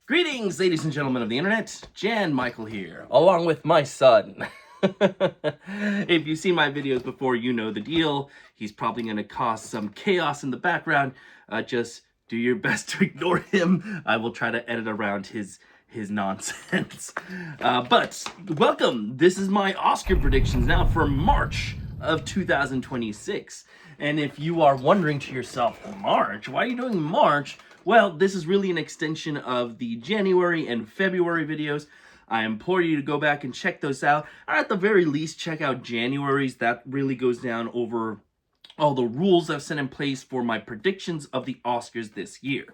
Greetings, ladies and gentlemen of the internet. Jan Michael here, along with my son. If you've seen my videos before, you know the deal. He's probably going to cause some chaos in the background. Just do your best to ignore him. I will try to edit around his nonsense. But welcome. This is my Oscar predictions now for March of 2026. And if you are wondering to yourself, March? Why are you doing March? Well, this is really an extension of the January and February videos. I implore you to go back and check those out. Or at the very least, check out January's. That really goes down over all the rules I've set in place for my predictions of the Oscars this year.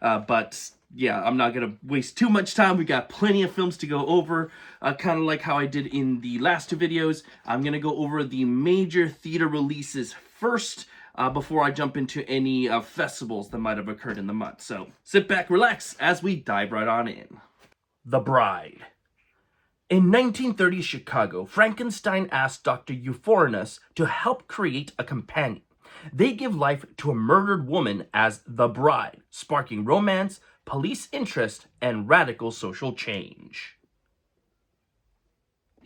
But yeah, I'm not going to waste too much time. We got plenty of films to go over, kind of like how I did in the last two videos. I'm going to go over the major theater releases first, before I jump into any festivals that might have occurred in the month. So sit back, relax, as we dive right on in. The Bride. In 1930 Chicago, Frankenstein asked Dr. Euphorinus to help create a companion. They give life to a murdered woman as the bride, sparking romance, police interest, and radical social change.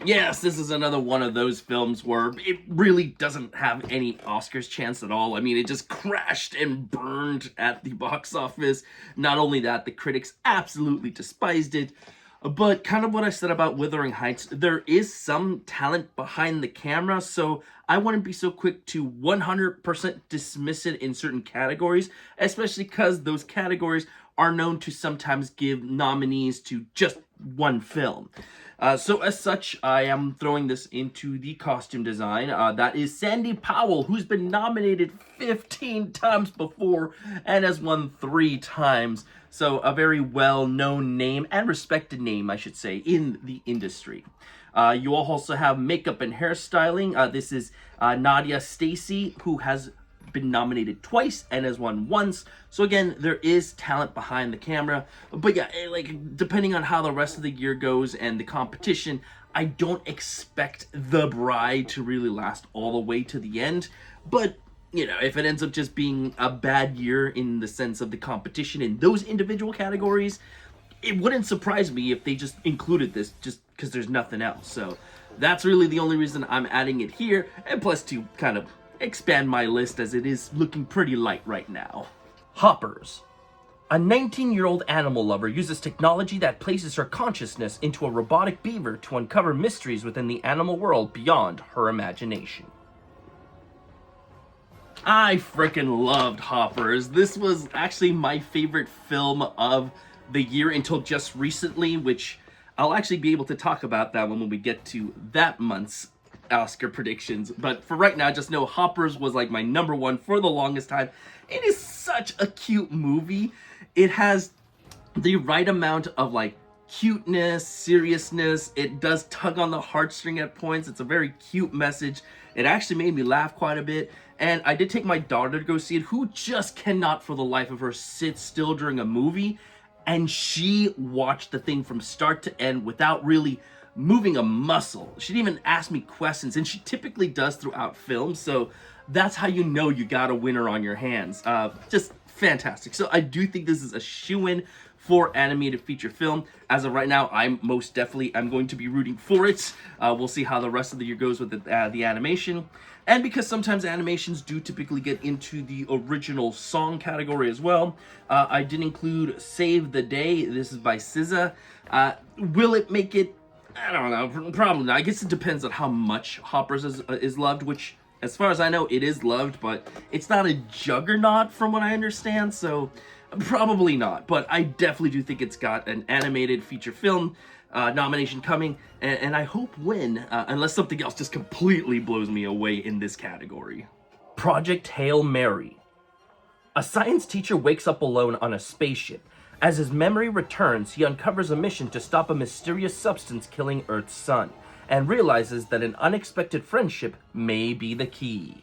Yes, this is another one of those films where it really doesn't have any Oscars chance at all. I mean, it just crashed and burned at the box office. Not only that, the critics absolutely despised it. But kind of what I said about Wuthering Heights, there is some talent behind the camera, so I wouldn't be so quick to 100% dismiss it in certain categories, especially because those categories are known to sometimes give nominees to just one film. So as such, I am throwing this into the costume design. That is Sandy Powell, who's been nominated 15 times before and has won 3 times. So a very well-known name and respected name, I should say, in the industry. You also have makeup and hairstyling. This is Nadia Stacy, who has been nominated twice and has won once. So again, there is talent behind the camera. But yeah, like depending on how the rest of the year goes and the competition, I don't expect The Bride to really last all the way to the end. But you know, if it ends up just being a bad year in the sense of the competition in those individual categories, it wouldn't surprise me if they just included this just because there's nothing else. So that's really the only reason I'm adding it here, and plus to kind of expand my list as it is looking pretty light right now. Hoppers. A 19-year-old animal lover uses technology that places her consciousness into a robotic beaver to uncover mysteries within the animal world beyond her imagination. I freaking loved Hoppers. This was actually my favorite film of the year until just recently, which I'll actually be able to talk about that when we get to that month's Oscar predictions. But for right now, just know Hoppers was like my number one for the longest time. It is such a cute movie. It has the right amount of like cuteness, seriousness. It does tug on the heartstring at points. It's a very cute message. It actually made me laugh quite a bit. And I did take my daughter to go see it, who just cannot for the life of her sit still during a movie. And she watched the thing from start to end without really moving a muscle. She didn't even ask me questions, and she typically does throughout films, so that's how you know you got a winner on your hands. Just fantastic. So I do think this is a shoo-in for animated feature film. As of right now, I'm going to be rooting for it. We'll see how the rest of the year goes with the animation. And because sometimes animations do typically get into the original song category as well, I did include Save the Day. This is by SZA. Will it make it? I don't know, probably not. I guess it depends on how much Hoppers is loved, which, as far as I know, it is loved, but it's not a juggernaut from what I understand, so probably not. But I definitely do think it's got an animated feature film nomination coming, and I hope win, unless something else just completely blows me away in this category. Project Hail Mary. A science teacher wakes up alone on a spaceship. As his memory returns, he uncovers a mission to stop a mysterious substance killing Earth's sun, and realizes that an unexpected friendship may be the key.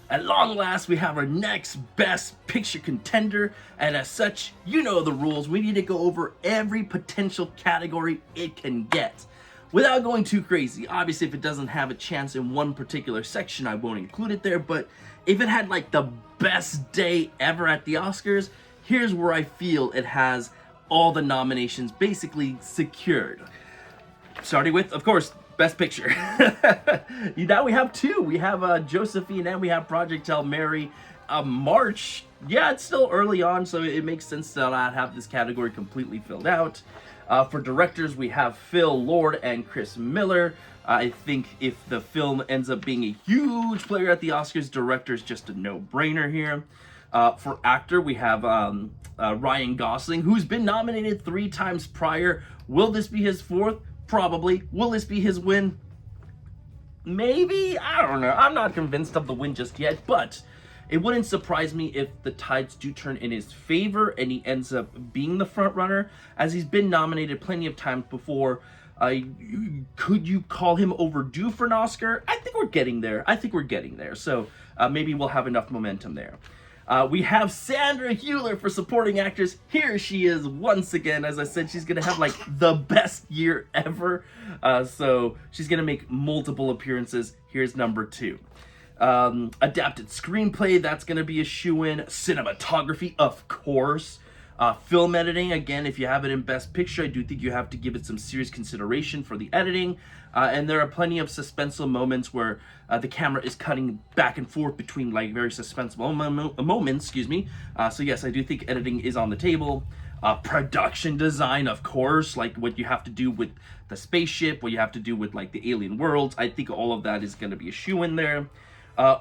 At long last, we have our next best picture contender, and as such, you know the rules. We need to go over every potential category it can get. Without going too crazy, obviously if it doesn't have a chance in one particular section, I won't include it there, but if it had like the best day ever at the Oscars, here's where I feel it has all the nominations basically secured. Starting with, of course, Best Picture. Now we have two. We have Josephine and we have Project Hail Mary. March, yeah, it's still early on, so it makes sense to not have this category completely filled out. For directors, we have Phil Lord and Chris Miller. I think if the film ends up being a huge player at the Oscars, director's just a no-brainer here. For actor, we have Ryan Gosling, who's been nominated 3 times prior. Will this be his 4th? Probably. Will this be his win? Maybe? I don't know. I'm not convinced of the win just yet, but it wouldn't surprise me if the tides do turn in his favor and he ends up being the front runner, as he's been nominated plenty of times before. Could you call him overdue for an Oscar? I think we're getting there. So maybe we'll have enough momentum there. We have Sandra Hüller for supporting actress. Here she is once again. As I said, she's gonna have like the best year ever. So she's gonna make multiple appearances. Here's number 2. Adapted screenplay, that's gonna be a shoo-in. Cinematography, of course. Film editing, again, if you have it in Best Picture, I do think you have to give it some serious consideration for the editing. And there are plenty of suspenseful moments where the camera is cutting back and forth between like very suspenseful moments, so yes, I do think editing is on the table. Production design, of course, like what you have to do with the spaceship, what you have to do with like the alien worlds. I think all of that is going to be a shoo-in there.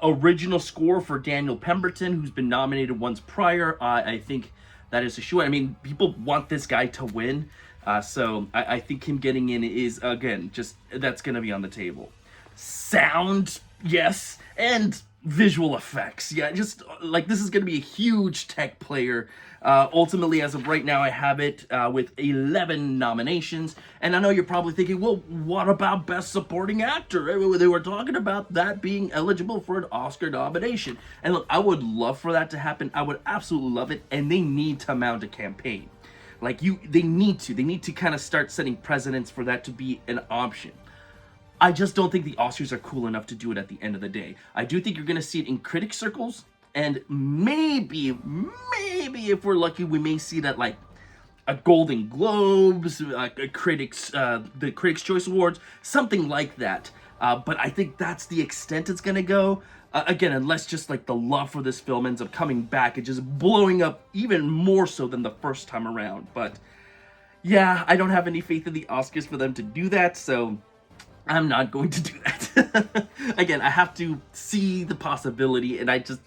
Original score for Daniel Pemberton, who's been nominated once prior. I think that is a shoo-in. I mean, people want this guy to win. So I think him getting in is, again, just, that's going to be on the table. Sound, yes, and visual effects. Yeah, just, like, this is going to be a huge tech player. Ultimately, as of right now, I have it with 11 nominations. And I know you're probably thinking, well, what about Best Supporting Actor? They were talking about that being eligible for an Oscar nomination. And look, I would love for that to happen. I would absolutely love it. And they need to mount a campaign. Like, they need to kind of start setting precedents for that to be an option. I just don't think the Oscars are cool enough to do it at the end of the day. I do think you're going to see it in critic circles, and maybe if we're lucky, we may see that like a Golden Globes, the Critics' Choice Awards, something like that. But I think that's the extent it's going to go. Again, unless just like the love for this film ends up coming back and just blowing up even more so than the first time around. But yeah, I don't have any faith in the Oscars for them to do that, so I'm not going to do that. Again, I have to see the possibility, and I just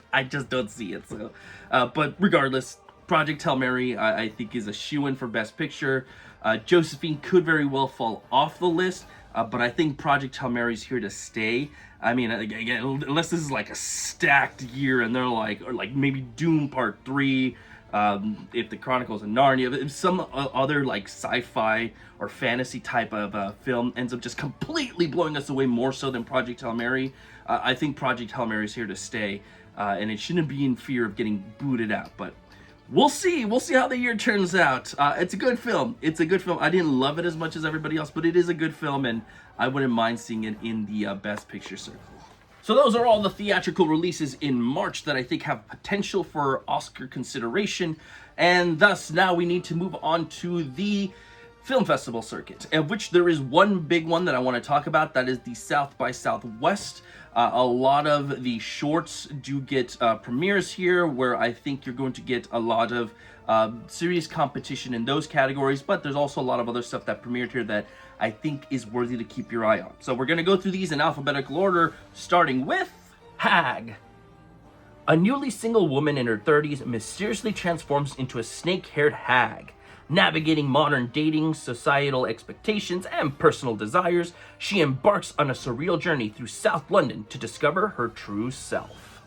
don't see it. So, but regardless, Project Hail Mary, I think, is a shoo-in for Best Picture. Josephine could very well fall off the list, but I think Project Hail Mary is here to stay. I mean, again, unless this is like a stacked year and they're like, or like maybe Dune Part 3, if the Chronicles of Narnia, if some other like sci-fi or fantasy type of film ends up just completely blowing us away more so than Project Hail Mary, I think Project Hail Mary is here to stay, and it shouldn't be in fear of getting booted out. But we'll see how the year turns out. It's a good film. I didn't love it as much as everybody else, but it is a good film, and I wouldn't mind seeing it in the Best Picture circle. So those are all the theatrical releases in March that I think have potential for Oscar consideration, and thus now we need to move on to the film festival circuit, of which there is one big one that I want to talk about. That is the South by Southwest. A lot of the shorts do get premieres here, where I think you're going to get a lot of serious competition in those categories, but there's also a lot of other stuff that premiered here that I think is worthy to keep your eye on. So we're going to go through these in alphabetical order, starting with Hag. A newly single woman in her 30s mysteriously transforms into a snake-haired hag. Navigating modern dating, societal expectations, and personal desires, she embarks on a surreal journey through South London to discover her true self.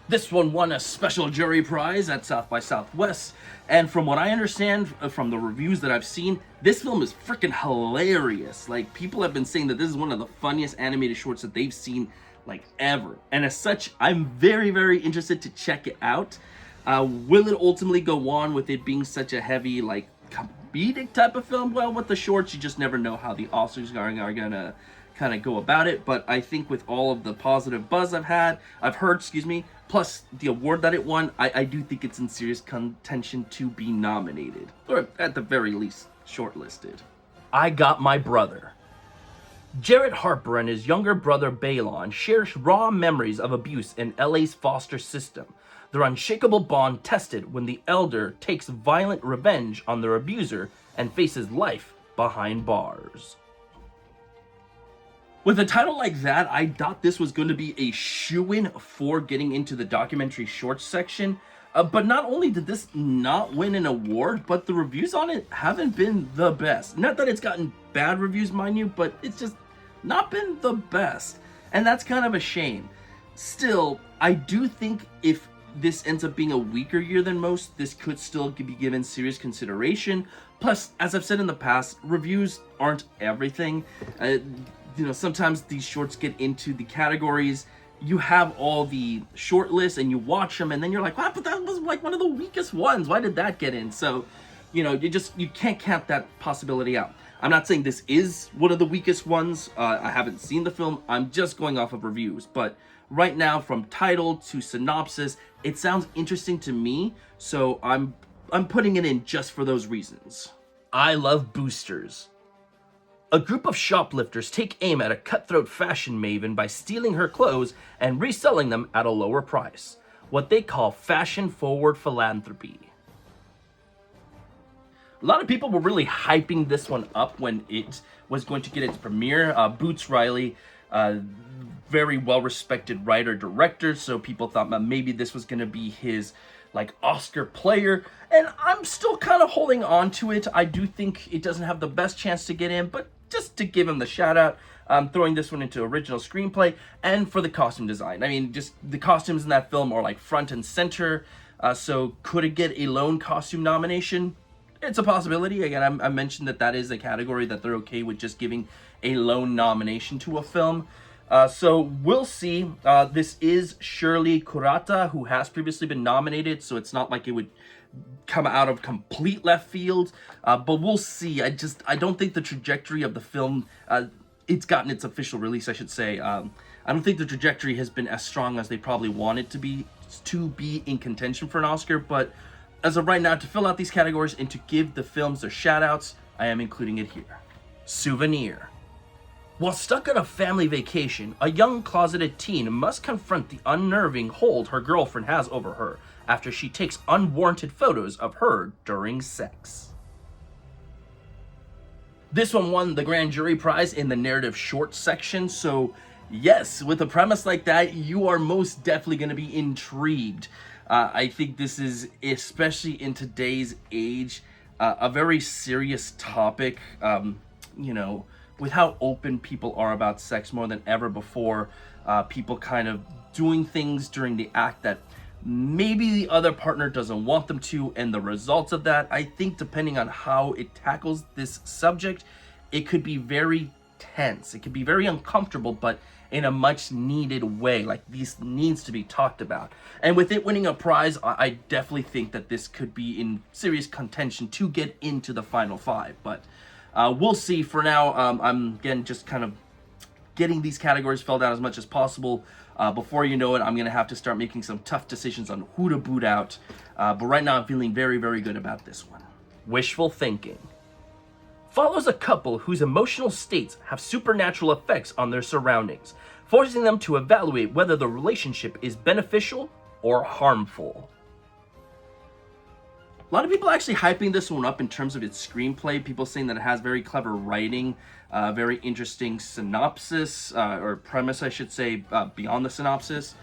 This one won a special jury prize at South by Southwest, and from what I understand from the reviews that I've seen, this film is freaking hilarious. Like, people have been saying that this is one of the funniest animated shorts that they've seen, like, ever. And as such, I'm very, very interested to check it out. Will it ultimately go on with it being such a heavy, like, comedic type of film? Well, with the shorts, you just never know how the Oscars are gonna kind of go about it. But I think with all of the positive buzz I've heard, excuse me, plus the award that it won, I do think it's in serious contention to be nominated, or at the very least, shortlisted. I Got My Brother. Jared Harper and his younger brother Balon share raw memories of abuse in LA's foster system. Their unshakable bond tested when the elder takes violent revenge on their abuser and faces life behind bars. With a title like that, I thought this was going to be a shoo-in for getting into the documentary shorts section. But not only did this not win an award, but the reviews on it haven't been the best. Not that it's gotten bad reviews, mind you, but it's just not been the best. And that's kind of a shame. Still, I do think if this ends up being a weaker year than most, this could still be given serious consideration. Plus, as I've said in the past, reviews aren't everything. Sometimes these shorts get into the categories. You have all the short lists and you watch them and then you're like, wow, but that was like one of the weakest ones. Why did that get in? So, you can't count that possibility out. I'm not saying this is one of the weakest ones. I haven't seen the film. I'm just going off of reviews. But right now, from title to synopsis, it sounds interesting to me. So I'm putting it in just for those reasons. I Love Boosters. A group of shoplifters take aim at a cutthroat fashion maven by stealing her clothes and reselling them at a lower price. What they call fashion-forward philanthropy. A lot of people were really hyping this one up when it was going to get its premiere. Boots Riley, very well-respected writer-director, so people thought that maybe this was going to be his Oscar player, and I'm still kind of holding on to it. I do think it doesn't have the best chance to get in, but just to give him the shout out, I'm throwing this one into original screenplay and for the costume design. I mean, just the costumes in that film are front and center, so could it get a lone costume nomination? It's a possibility. Again, I mentioned that is a category that they're okay with just giving a lone nomination to a film. So we'll see. This is Shirley Kurata, who has previously been nominated, so it's not like it would come out of complete left field. But we'll see. I don't think the trajectory of the film, it's gotten its official release, I should say. I don't think the trajectory has been as strong as they probably want it to be in contention for an Oscar, but as of right now, to fill out these categories and to give the films their shout-outs, I am including it here. Souvenir. While stuck on a family vacation, a young closeted teen must confront the unnerving hold her girlfriend has over her after she takes unwarranted photos of her during sex. This one won the grand jury prize in the narrative short section, so yes, with a premise like that, you are most definitely going to be intrigued. I think this is, especially in today's age, a very serious topic, with how open people are about sex more than ever before. People kind of doing things during the act that maybe the other partner doesn't want them to, and the results of that, I think depending on how it tackles this subject, it could be very tense. It could be very uncomfortable, but in a much needed way. This needs to be talked about. And with it winning a prize, I definitely think that this could be in serious contention to get into the final five. But we'll see. For now, I'm again just kind of getting these categories filled out as much as possible. Before you know it, I'm going to have to start making some tough decisions on who to boot out. But right now, I'm feeling very, very good about this one. Wishful Thinking follows a couple whose emotional states have supernatural effects on their surroundings, forcing them to evaluate whether the relationship is beneficial or harmful. A lot of people actually hyping this one up in terms of its screenplay. People saying that it has very clever writing, very interesting synopsis, or premise, I should say, beyond the synopsis.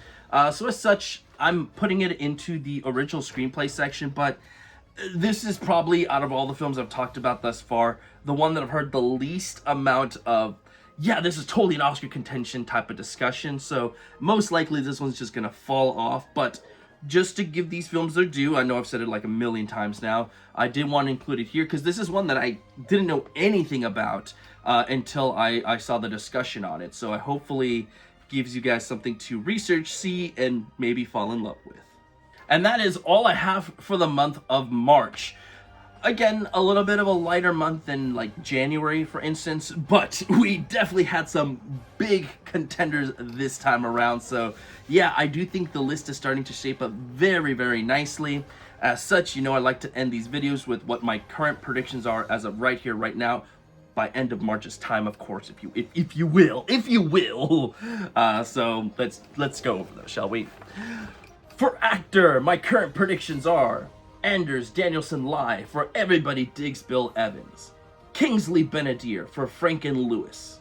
So as such, I'm putting it into the original screenplay section, but this is probably, out of all the films I've talked about thus far, the one that I've heard the least amount of, yeah, this is totally an Oscar contention type of discussion. So most likely this one's just going to fall off. But just to give these films their due, I know I've said it like a million times now, I did want to include it here because this is one that I didn't know anything about until I saw the discussion on it. So I hopefully gives you guys something to research, see, and maybe fall in love with. And that is all I have for the month of March. Again, a little bit of a lighter month than like January, for instance, but we definitely had some big contenders this time around. So yeah, I do think the list is starting to shape up very, very nicely. As such, I like to end these videos with what my current predictions are as of right here, right now, by end of March's time, of course, if you will. So let's go over those, shall we? For actor, my current predictions are Anders Danielson Lai for Everybody Digs Bill Evans, Kingsley Benadier for Franken Lewis,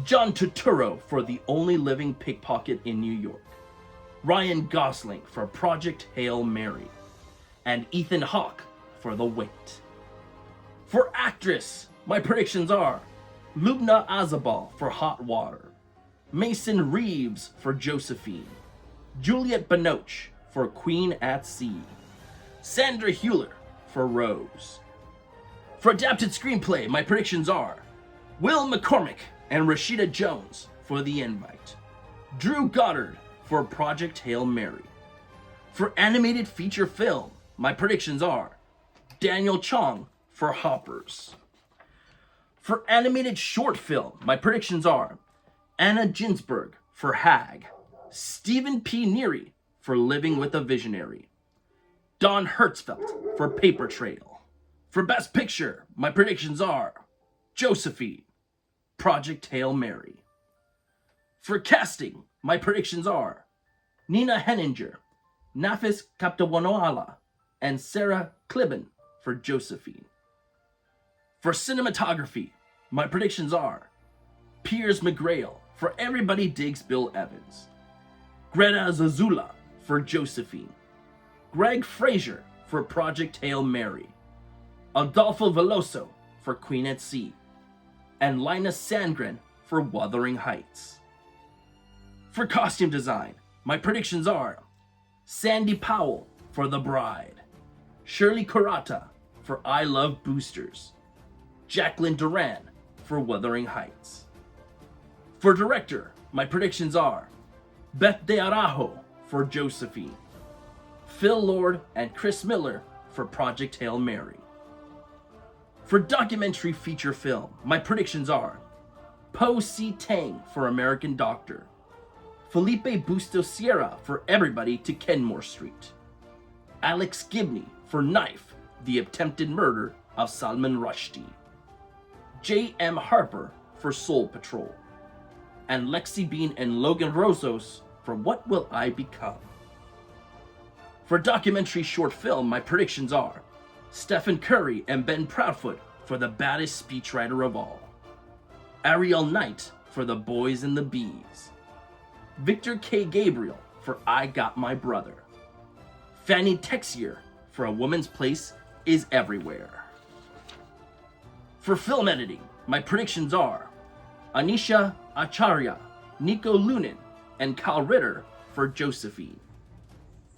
John Turturro for The Only Living Pickpocket in New York, Ryan Gosling for Project Hail Mary, and Ethan Hawke for The Wait. For actress, my predictions are Lubna Azabal for Hot Water, Mason Reeves for Josephine, Juliette Binoche for Queen at Sea, Sandra Hüller for Rose. For adapted screenplay, my predictions are Will McCormick and Rashida Jones for The Invite, Drew Goddard for Project Hail Mary. For animated feature film, my predictions are Daniel Chong for Hoppers. For animated short film, my predictions are Anna Ginsberg for Hag, Stephen P. Neary for Living with a Visionary, Don Hertzfeldt for Paper Trail. For Best Picture, my predictions are Josephine, Project Hail Mary. For casting, my predictions are Nina Henninger, Nafis Kaptawanoala, and Sarah Klibben for Josephine. For cinematography, my predictions are Piers McGrail for Everybody Digs Bill Evans, Greta Zazula for Josephine, Greg Fraser for Project Hail Mary, Adolfo Veloso for Queen at Sea, and Linus Sandgren for Wuthering Heights. For costume design, my predictions are Sandy Powell for The Bride, Shirley Kurata for I Love Boosters, Jacqueline Duran for Wuthering Heights. For director, my predictions are Beth De Arajo for Josephine, Phil Lord and Chris Miller for Project Hail Mary. For documentary feature film, my predictions are Po Si Tang for American Doctor, Felipe Bustos Sierra for Everybody to Kenmore Street, Alex Gibney for Knife, The Attempted Murder of Salman Rushdie, J.M. Harper for Soul Patrol, and Lexi Bean and Logan Rosos for What Will I Become? For documentary short film, my predictions are Stephen Curry and Ben Proudfoot for The Baddest Speechwriter of All, Ariel Knight for The Boys and the Bees, Victor K. Gabriel for I Got My Brother, Fanny Texier for A Woman's Place is Everywhere. For film editing, my predictions are Anisha Acharya, Nico Lunin, and Kyle Ritter for Josephine,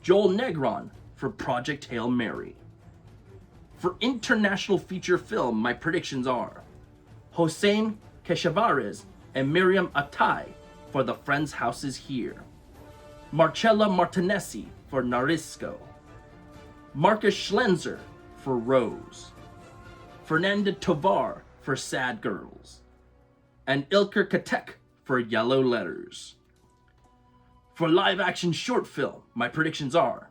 Joel Negron for Project Hail Mary. For international feature film, my predictions are Hossein Keshavarez and Miriam Attai for The Friend's House is Here, Marcella Martinesi for Narisco, Marcus Schlenzer for Rose, Fernanda Tovar for Sad Girls, and Ilker Katek for Yellow Letters. For live action short film, my predictions are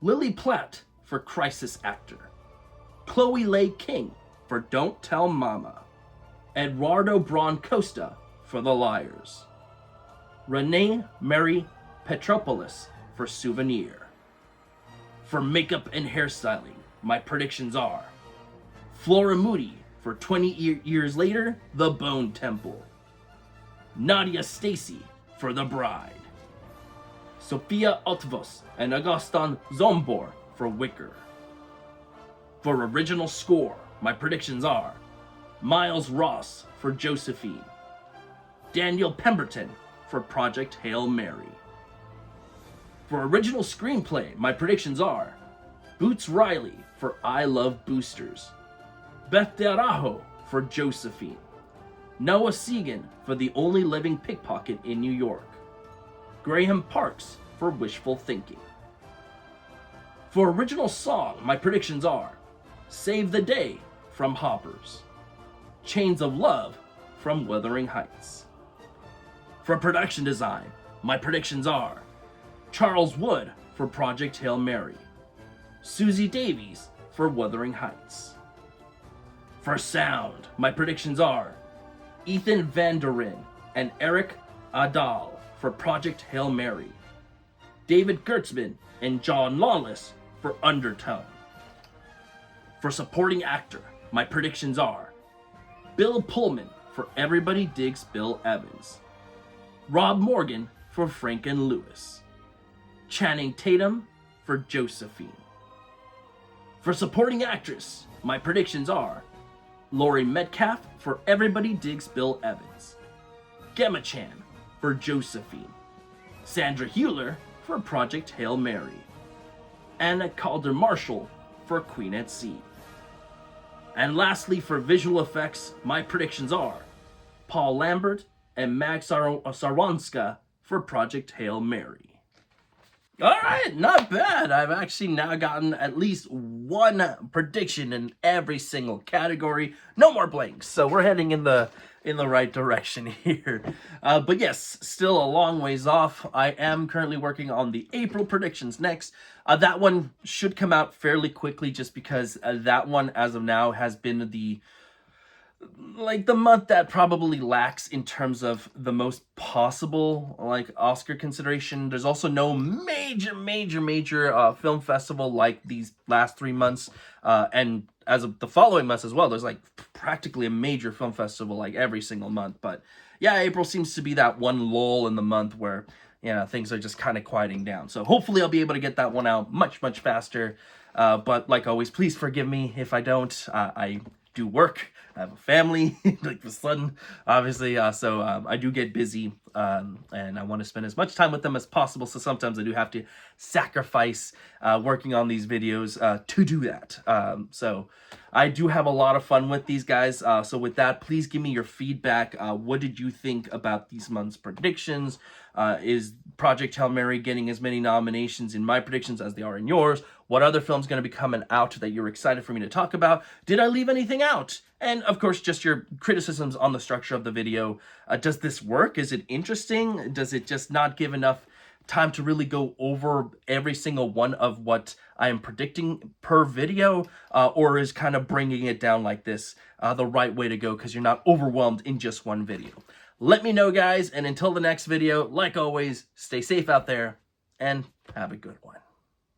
Lily Platt for Crisis Actor, Chloe Leigh King for Don't Tell Mama, Eduardo Braun Costa for The Liars, Renee Mary Petropoulos for Souvenir. For makeup and hairstyling, my predictions are Flora Moody for 20 Years Later, The Bone Temple, Nadia Stacy for The Bride, Sophia Otvos and Augustin Zombor for Wicker. For original score, my predictions are Miles Ross for Josephine, Daniel Pemberton for Project Hail Mary. For original screenplay, my predictions are Boots Riley for I Love Boosters, Beth De Arajo for Josephine, Noah Segan for The Only Living Pickpocket in New York, Graham Parks for Wishful Thinking. For original song, my predictions are Save the Day from Hoppers. Chains of Love from Wuthering Heights. For production design, my predictions are Charles Wood for Project Hail Mary, Susie Davies for Wuthering Heights. For sound, my predictions are Ethan Van Der Rin and Eric Adal for Project Hail Mary, David Gertzman and John Lawless for Undertone. For supporting actor, my predictions are Bill Pullman for Everybody Digs Bill Evans, Rob Morgan for Frank and Lewis, Channing Tatum for Josephine. For supporting actress, my predictions are Laurie Metcalf for Everybody Digs Bill Evans, Gemma Chan for Josephine, Sandra Hewler for Project Hail Mary, Anna Calder Marshall for Queen at Sea. And lastly, for visual effects, my predictions are Paul Lambert and Mag Sarwanska for Project Hail Mary. All right, not bad. I've actually now gotten at least one prediction in every single category. No more blanks, so we're heading in the right direction here. But yes, still a long ways off. I am currently working on the April predictions next. That one should come out fairly quickly, just because that one, as of now, has been the month that probably lacks in terms of the most possible Oscar consideration. There's also no major film festival like these last 3 months, and as of the following months as well, there's practically a major film festival every single month. But yeah, April seems to be that one lull in the month where things are just kind of quieting down. So hopefully I'll be able to get that one out much faster. But like always, please forgive me if I don't. I do work. I have a family, like the son, obviously, so I do get busy, and I want to spend as much time with them as possible, so sometimes I do have to sacrifice working on these videos to do that. So I do have a lot of fun with these guys, so with that, please give me your feedback. What did you think about these month's predictions? Is Project Hail Mary getting as many nominations in my predictions as they are in yours? What other film's going to be coming out that you're excited for me to talk about? Did I leave anything out? And of course, just your criticisms on the structure of the video. Does this work? Is it interesting? Does it just not give enough time to really go over every single one of what I am predicting per video? Or is kind of bringing it down like this the right way to go, because you're not overwhelmed in just one video? Let me know, guys, and until the next video, like always, stay safe out there and have a good one.